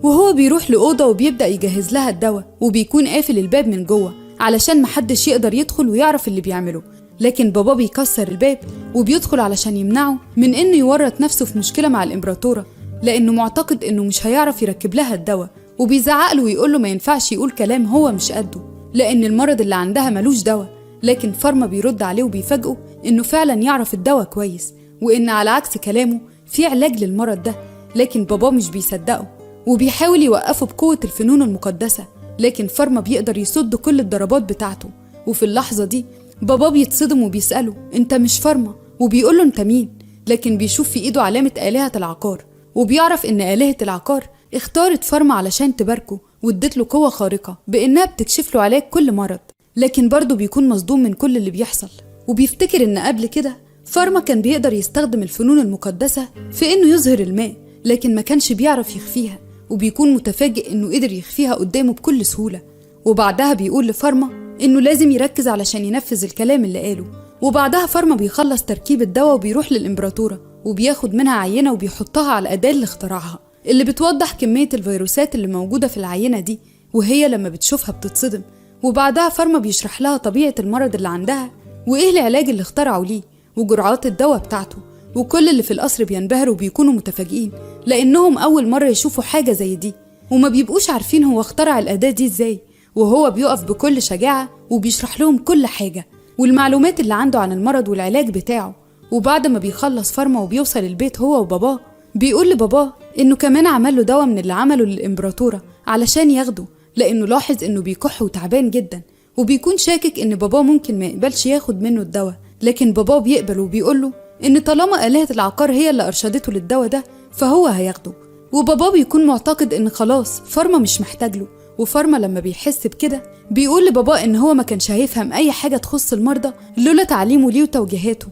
وهو بيروح لأوضة وبيبدأ يجهز لها الدواء، وبيكون قافل الباب من جوه علشان محدش يقدر يدخل ويعرف اللي بيعمله. لكن بابا بيكسر الباب وبيدخل علشان يمنعه من إنه يورط نفسه في مشكلة مع الإمبراطورة، لأنه معتقد إنه مش هيعرف يركب لها الدواء، وبيزعقله ويقوله ما ينفعش يقول كلام هو مش قده لأن المرض اللي عندها ملوش دواء. لكن فارما بيرد عليه وبيفاجئه إنه فعلا يعرف الدواء كويس، وإن على عكس كلامه في علاج للمرض ده. لكن بابا مش بيصدقه وبيحاول يوقفه بقوة الفنون المقدسة، لكن فارما بيقدر يصد كل الضربات بتاعته. وفي اللحظة دي بابا بيتصدم وبيسأله انت مش فارما؟ وبيقوله انت مين؟ لكن بيشوف في ايده علامة آلهة العقار، وبيعرف ان آلهة العقار اختارت فارما علشان تباركه وادت له قوة خارقة بانها بتكشف له علاج كل مرض. لكن برضه بيكون مصدوم من كل اللي بيحصل، وبيفتكر ان قبل كده فارما كان بيقدر يستخدم الفنون المقدسة في انه يظهر الماء، لكن ما كانش بيعرف يخفيها، وبيكون متفاجئ انه قدر يخفيها قدامه بكل سهولة. وبعدها بيقول لفارما انه لازم يركز علشان ينفذ الكلام اللي قاله. وبعدها فارما بيخلص تركيب الدواء وبيروح للإمبراطورة وبياخد منها عينة وبيحطها على الأداة اللي اخترعها، اللي بتوضح كمية الفيروسات اللي موجودة في العينة دي، وهي لما بتشوفها بتتصدم. وبعدها فارما بيشرح لها طبيعة المرض اللي عندها وإيه العلاج اللي اخترعوا ليه وجرعات الدواء بتاعته. وكل اللي في القصر بينبهروا وبيكونوا متفاجئين لأنهم أول مرة يشوفوا حاجة زي دي، وما بيبقوش عارفين هو اخترع الأداة دي إزاي. وهو بيقف بكل شجاعة وبيشرح لهم كل حاجة والمعلومات اللي عنده عن المرض والعلاج بتاعه. وبعد ما بيخلص فارما وبيوصل البيت هو وباباه، بيقول لباباه إنه كمان عمل له دواء من اللي عمله للإمبراطورة علشان ياخده، لأنه لاحظ إنه بيكح وتعبان جدا، وبيكون شاكك إن باباه ممكن ما يقبلش ياخد منه الدواء. لكن باباه بيقبل وبيقوله إن طالما آلهة العقار هي اللي أرشدته للدواء ده فهو هياخده. وباباه بيكون معتقد إن خلاص فارما مش محتاج له. وفارما لما بيحس بكده بيقول لباباه إن هو ما كانش هيفهم أي حاجة تخص المرضى لولا تعليمه ليه وتوجيهاته،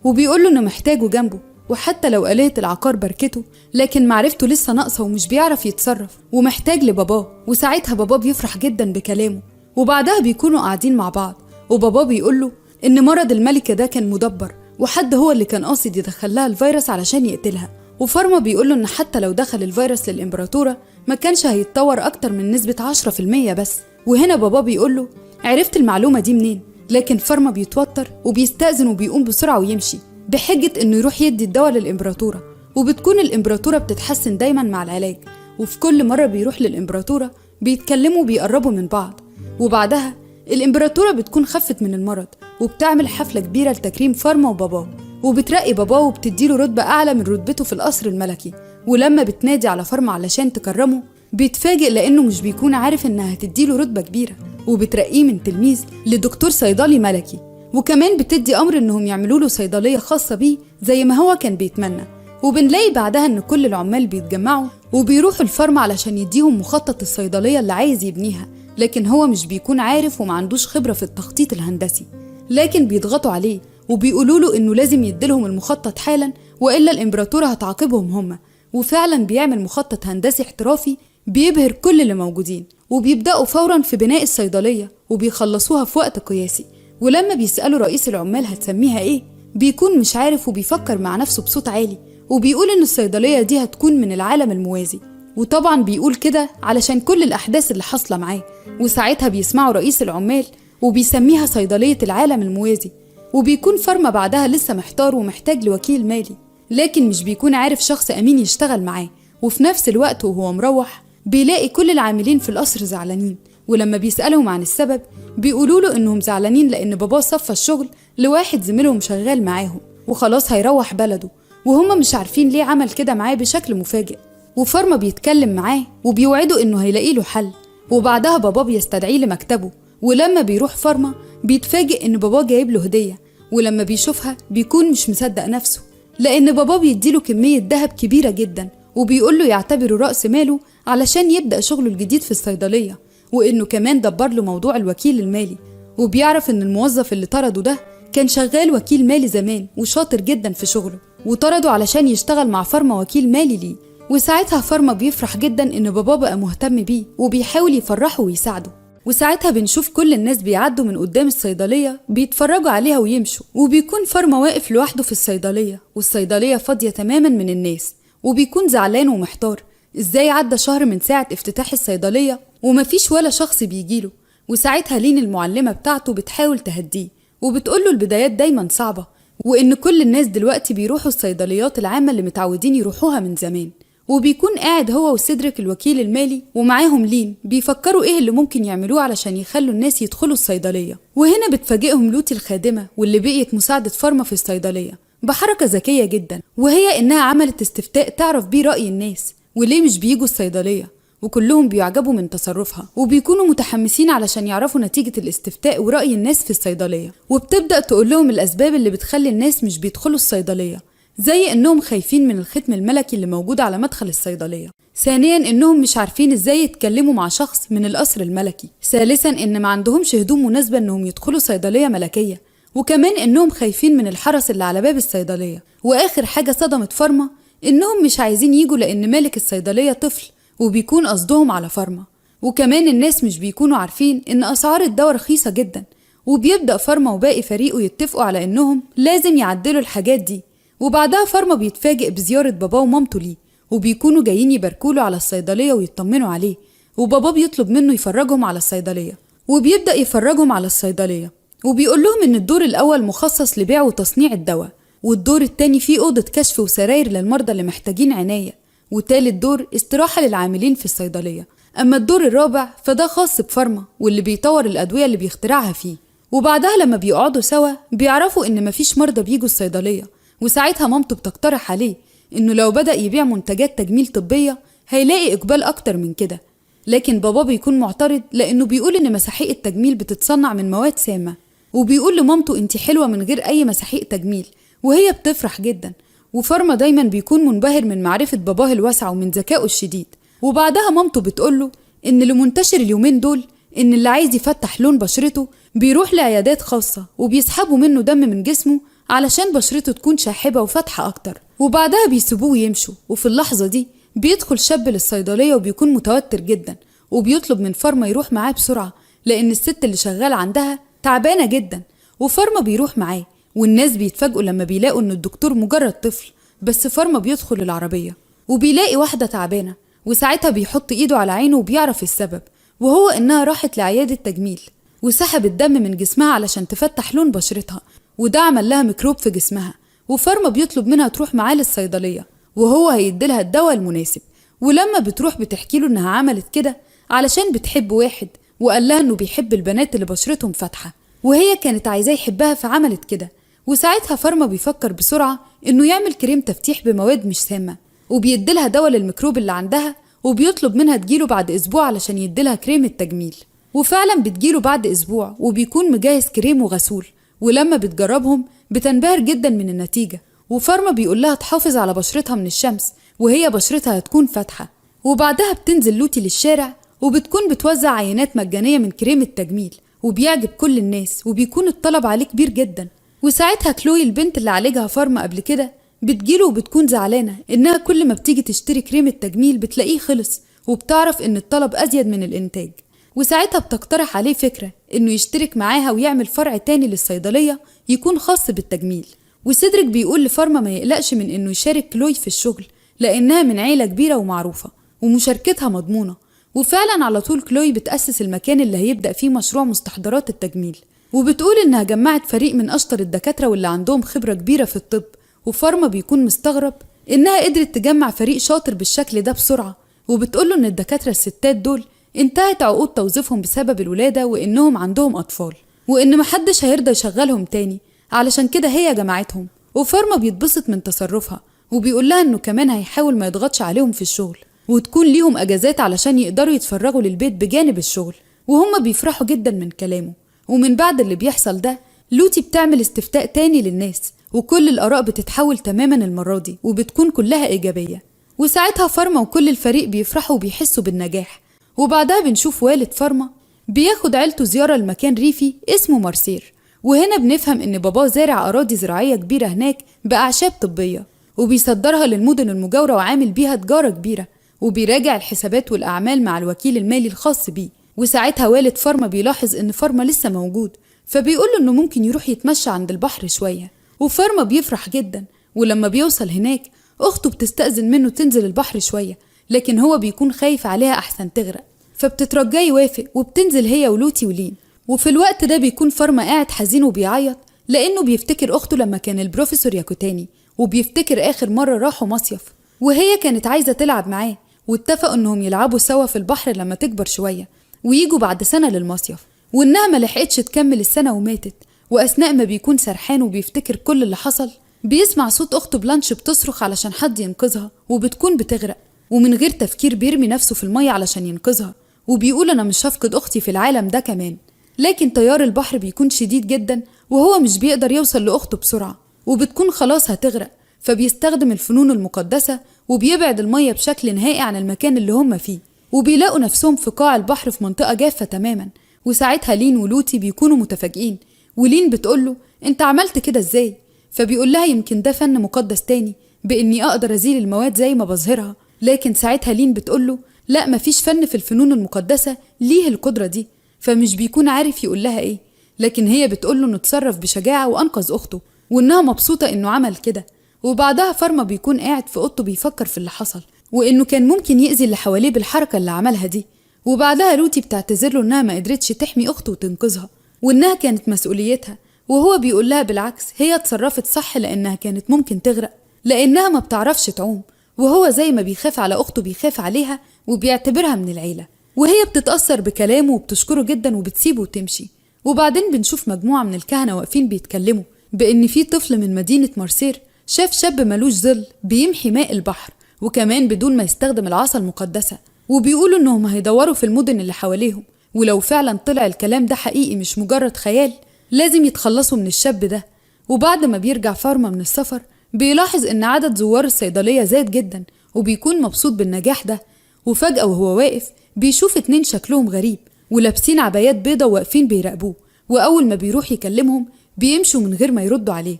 وبيقول له إنه محتاجه جنبه، وحتى لو آلهة العقار باركته لكن معرفته لسه ناقصة ومش بيعرف يتصرف ومحتاج لباباه. وساعتها باباه بيفرح جدا بكلامه. وبعدها بيكونوا قاعدين مع بعض، وباباه بيقول له إن مرض الملكة ده كان مدبر، وحد هو اللي كان قاصد يدخلها الفيروس علشان يقتلها. وفارما بيقول له إن حتى لو دخل الفيروس للإمبراطورة ما كانش هيتطور أكتر من نسبة 10% بس. وهنا بابا بيقول له عرفت المعلومة دي منين؟ لكن فارما بيتوتر وبيستأذن وبيقوم بسرعة ويمشي بحجة إنه يروح يدي الدواء للإمبراطورة. وبتكون الإمبراطورة بتتحسن دايما مع العلاج، وفي كل مرة بيروح للإمبراطورة بيتكلموا وبيقربوا من بعض. وبعدها الإمبراطورة بتكون خفت من المرض وبتعمل حفلة كبيرة لتكريم فارما وباباه، وبترقي باباه وبتديله رتبة أعلى من رتبته في القصر الملكي. ولما بتنادي على فارما علشان تكرمه بيتفاجئ لأنه مش بيكون عارف إنها هتديله رتبة كبيرة، وبترقيه من تلميذ لدكتور صيدلي ملكي. وكمان بتدي أمر إنهم يعملوا له صيدلية خاصة بيه زي ما هو كان بيتمنى. وبنلاقي بعدها إن كل العمال بيتجمعوا وبيروحوا لفارما علشان يديهم مخطط الصيدلية اللي عايز يبنيها، لكن هو مش بيكون عارف ومعندوش خبرة في التخطيط الهندسي. لكن بيضغطوا عليه وبيقولوا له إنه لازم يديلهم المخطط حالا وإلا الإمبراطورة هتعاقبهم هم. وفعلا بيعمل مخطط هندسي احترافي بيبهر كل اللي موجودين، وبيبدأوا فورا في بناء الصيدلية وبيخلصوها في وقت قياسي. ولما بيسألوا رئيس العمال هتسميها ايه بيكون مش عارف وبيفكر مع نفسه بصوت عالي، وبيقول ان الصيدلية دي هتكون من العالم الموازي. وطبعا بيقول كده علشان كل الأحداث اللي حاصلة معاه. وساعتها بيسمعوا رئيس العمال وبيسميها صيدلية العالم الموازي. وبيكون فارما بعدها لسه محتار ومحتاج لوكيل مالي، لكن مش بيكون عارف شخص أمين يشتغل معاه. وفي نفس الوقت وهو مروح بيلاقي كل العاملين في القصر زعلانين، ولما بيسألهم عن السبب بيقولوا له إنهم زعلانين لأن باباه صفى الشغل لواحد زميلهم شغال معاهم وخلاص هيروح بلده، وهم مش عارفين ليه عمل كده معاه بشكل مفاجئ. وفارما بيتكلم معاه وبيوعده إنه هيلاقي له حل. وبعدها باباه بيستدعيه لمكتبه، ولما بيروح فارما بيتفاجئ إن باباه جايب له هدية. ولما بيشوفها بيكون مش مصدق نفسه لأن باباه بيديله كمية ذهب كبيرة جدا، وبيقول له يعتبره رأس ماله علشان يبدأ شغله الجديد في الصيدلية، وإنه كمان دبر له موضوع الوكيل المالي. وبيعرف إن الموظف اللي طرده ده كان شغال وكيل مالي زمان وشاطر جدا في شغله، وطرده علشان يشتغل مع فارما وكيل مالي ليه. وساعتها فارما بيفرح جدا إن باباه بقى مهتم بيه وبيحاول يفرحه ويساعده. وساعتها بنشوف كل الناس بيعدوا من قدام الصيدلية بيتفرجوا عليها ويمشوا، وبيكون فارما واقف لوحده في الصيدلية والصيدلية فاضية تماما من الناس، وبيكون زعلان ومحتار ازاي عدى شهر من ساعة افتتاح الصيدلية ومفيش ولا شخص بيجيله. وساعتها لين المعلمة بتاعته بتحاول تهديه وبتقوله البدايات دايما صعبة، وإن كل الناس دلوقتي بيروحوا الصيدليات العامة اللي متعودين يروحوها من زمان. وبيكون قاعد هو وسيدريك الوكيل المالي ومعاهم لين بيفكروا ايه اللي ممكن يعملوه علشان يخلوا الناس يدخلوا الصيدلية. وهنا بتفاجئهم لوتي الخادمة واللي بقيت مساعدة فارما في الصيدلية بحركة ذكية جدا، وهي إنها عملت استفتاء تعرف بيه رأي الناس وليه مش بيجوا الصيدلية، وكلهم بيعجبوا من تصرفها وبيكونوا متحمسين علشان يعرفوا نتيجة الاستفتاء ورأي الناس في الصيدلية. وبتبدأ تقول لهم الأسباب اللي بتخلي الناس مش بيدخلوا الصيدلية، زي إنهم خايفين من الختم الملكي اللي موجود على مدخل الصيدلية، ثانيا إنهم مش عارفين إزاي يتكلموا مع شخص من القصر الملكي، ثالثا إن ما عندهمش هدوم مناسبة إنهم يدخلوا صيدلية ملكية، وكمان إنهم خايفين من الحرس اللي على باب الصيدلية، وآخر حاجة صدمت فارما إنهم مش عايزين يجوا لأن مالك الصيدلية طفل وبيكون قصدهم على فارما، وكمان الناس مش بيكونوا عارفين إن أسعار الدواء رخيصة جدا. وبيبدأ فارما وباقي فريقه يتفقوا على إنهم لازم يعدلوا الحاجات دي. وبعدها فارما بيتفاجئ بزيارة باباه ومامته ليه، وبيكونوا جايين يباركوله على الصيدلية ويطمنوا عليه، وباباه بيطلب منه يفرجهم على الصيدلية، وبيبدأ يفرجهم على الصيدلية وبيقول لهم إن الدور الأول مخصص لبيع وتصنيع الدواء، والدور التاني فيه أوضة كشف وسراير للمرضى اللي محتاجين عناية، وتالت دور استراحة للعاملين في الصيدلية. أما الدور الرابع فده خاص بفارما واللي بيطور الأدوية اللي بيخترعها فيه. وبعدها لما بيقعدوا سوا بيعرفوا إن مفيش مرضى بيجوا الصيدلية، وساعتها مامته بتقترح عليه إنه لو بدأ يبيع منتجات تجميل طبية هيلاقي إقبال أكتر من كده، لكن بابا بيكون معترض لأنه بيقول إن مساحيق التجميل بتتصنع من مواد سامة، وبيقول لمامته انتي حلوة من غير أي مساحيق تجميل، وهي بتفرح جدا. وفارما دايما بيكون منبهر من معرفة باباه الواسعة ومن ذكائه الشديد. وبعدها مامته بتقوله إن اللي منتشر اليومين دول إن اللي عايز يفتح لون بشرته بيروح لعيادات خاصة وبيسحبوا منه دم من جسمه علشان بشرته تكون شاحبة وفاتحة أكتر، وبعدها بيسيبوه ويمشوا. وفي اللحظة دي بيدخل شاب للصيدلية وبيكون متوتر جدا، وبيطلب من فارما يروح معاه بسرعة لأن الست اللي شغالة عندها تعبانة جدا. وفارما بيروح معاه، والناس بيتفاجئوا لما بيلاقوا إن الدكتور مجرد طفل. بس فارما بيدخل العربية وبيلاقي واحدة تعبانة، وساعتها بيحط إيده على عينه وبيعرف السبب، وهو إنها راحت لعيادة تجميل وسحب الدم من جسمها علشان تفتح لون بشرتها، وده عمل لها ميكروب في جسمها. وفارما بيطلب منها تروح معاه للصيدلية وهو هيديلها الدواء المناسب. ولما بتروح بتحكيله إنها عملت كده علشان بتحب واحد وقال لها إنه بيحب البنات اللي بشرتهم فاتحة، وهي كانت عايزاه يحبها فعملت كده. وساعتها فارما بيفكر بسرعة إنه يعمل كريم تفتيح بمواد مش سامة، وبيديلها دواء للميكروب اللي عندها، وبيطلب منها تجيله بعد أسبوع علشان يديلها كريم التجميل. وفعلا بتجيله بعد أسبوع وبيكون مجهز كريم وغسول، ولما بتجربهم بتنبهر جدا من النتيجة. وفارما بيقول لها تحافظ على بشرتها من الشمس وهي بشرتها هتكون فاتحة. وبعدها بتنزل لوتي للشارع وبتكون بتوزع عينات مجانية من كريم التجميل، وبيعجب كل الناس وبيكون الطلب عليه كبير جدا. وساعتها كلوي البنت اللي عالجها فارما قبل كده بتجيله وبتكون زعلانة إنها كل ما بتيجي تشتري كريم التجميل بتلاقيه خلص، وبتعرف إن الطلب أزيد من الإنتاج. وساعتها بتقترح عليه فكرة إنه يشترك معاها ويعمل فرع تاني للصيدلية يكون خاص بالتجميل. وسيدريك بيقول لفارما ما يقلقش من إنه يشارك كلوي في الشغل لأنها من عيلة كبيرة ومعروفة ومشاركتها مضمونة. وفعلا على طول كلوي بتأسس المكان اللي هيبدأ فيه مشروع مستحضرات التجميل، وبتقول إنها جمعت فريق من أشطر الدكاترة واللي عندهم خبرة كبيرة في الطب. وفارما بيكون مستغرب إنها قدرت تجمع فريق شاطر بالشكل ده بسرعة، وبتقوله إن الدكاترة الستات دول انتهت عقود توظيفهم بسبب الولادة وإنهم عندهم أطفال، وإن محدش هيرضى يشغلهم تاني، علشان كده هي جمعتهم. وفارما بيتبسط من تصرفها وبيقول لها إنه كمان هيحاول ما يضغطش عليهم في الشغل، وتكون ليهم أجازات علشان يقدروا يتفرغوا للبيت بجانب الشغل. وهم بيفرحوا جدا من كلامه. ومن بعد اللي بيحصل ده لوتي بتعمل استفتاء تاني للناس، وكل الآراء بتتحول تماما المرة دي وبتكون كلها إيجابية. وساعتها فارما وكل الفريق بيفرحوا وبيحسوا بالنجاح. وبعدها بنشوف والد فارما بياخد عيلته زيارة لمكان ريفي اسمه مارسير، وهنا بنفهم إن باباه زارع أراضي زراعية كبيرة هناك بأعشاب طبية وبيصدرها للمدن المجاورة وعامل بيها تجارة كبيرة، وبيراجع الحسابات والأعمال مع الوكيل المالي الخاص بيه. وساعتها والد فارما بيلاحظ إن فارما لسه موجود، فبيقوله إنه ممكن يروح يتمشى عند البحر شوية. وفارما بيفرح جدا، ولما بيوصل هناك أخته بتستأذن منه تنزل البحر شوية لكن هو بيكون خايف عليها أحسن تغرق، فبتترجاه يوافق وبتنزل هي ولوتي ولين. وفي الوقت ده بيكون فارما قاعد حزين وبيعيط لأنه بيفتكر أخته لما كان البروفيسور ياكوتاني، وبيفتكر آخر مرة راحوا مصيف وهي كانت عايزة تلعب معاه، واتفقوا إنهم يلعبوا سوا في البحر لما تكبر شوية ويجوا بعد سنة للمصيف، وإنها ملحقتش تكمل السنة وماتت. وأثناء ما بيكون سرحان وبيفتكر كل اللي حصل بيسمع صوت أخته بلانش بتصرخ علشان حد ينقذها وبتكون بتغرق، ومن غير تفكير بيرمي نفسه في المية علشان ينقذها وبيقول أنا مش هفقد أختي في العالم ده كمان. لكن تيار البحر بيكون شديد جدا وهو مش بيقدر يوصل لأخته بسرعة وبتكون خلاص هتغرق، فبيستخدم الفنون المقدسة وبيبعد المية بشكل نهائي عن المكان اللي هم فيه، وبيلاقوا نفسهم في قاع البحر في منطقة جافة تماما. وساعتها لين ولوتي بيكونوا متفاجئين، ولين بتقوله انت عملت كده ازاي؟ فبيقول لها يمكن ده فن مقدس تاني بإني أقدر أزيل المواد زي ما بظهرها. لكن ساعتها لين بتقوله لا، مفيش فن في الفنون المقدسة ليه القدرة دي، فمش بيكون عارف يقول لها ايه. لكن هي بتقوله انه اتصرف بشجاعة وأنقذ أخته وإنها مبسوطة إنه عمل كده. وبعدها فارما بيكون قاعد في أوضته بيفكر في اللي حصل وإنه كان ممكن يأذي اللي حواليه بالحركة اللي عملها دي. وبعدها لوتي بتعتذر له إنها ما قدرتش تحمي أخته وتنقذها وإنها كانت مسؤوليتها، وهو بيقول لها بالعكس هي اتصرفت صح لأنها كانت ممكن تغرق لأنها ما بتعرفش تعوم، وهو زي ما بيخاف على أخته بيخاف عليها وبيعتبرها من العيلة. وهي بتتأثر بكلامه وبتشكره جدا وبتسيبه وتمشي. وبعدين بنشوف مجموعة من الكهنة واقفين بيتكلموا بإن في طفل من مدينة مارسير شاف شاب ملوش ظل بيمحي ماء البحر وكمان بدون ما يستخدم العصا المقدسة، وبيقولوا إنهم هيدوروا في المدن اللي حواليهم، ولو فعلا طلع الكلام ده حقيقي مش مجرد خيال لازم يتخلصوا من الشاب ده. وبعد ما بيرجع فارما من السفر بيلاحظ إن عدد زوار الصيدلية زاد جدا وبيكون مبسوط بالنجاح ده. وفجأة وهو واقف بيشوف 2 شكلهم غريب ولابسين عبايات بيضة واقفين بيراقبوه، وأول ما بيروح يكلمهم بيمشوا من غير ما يردوا عليه.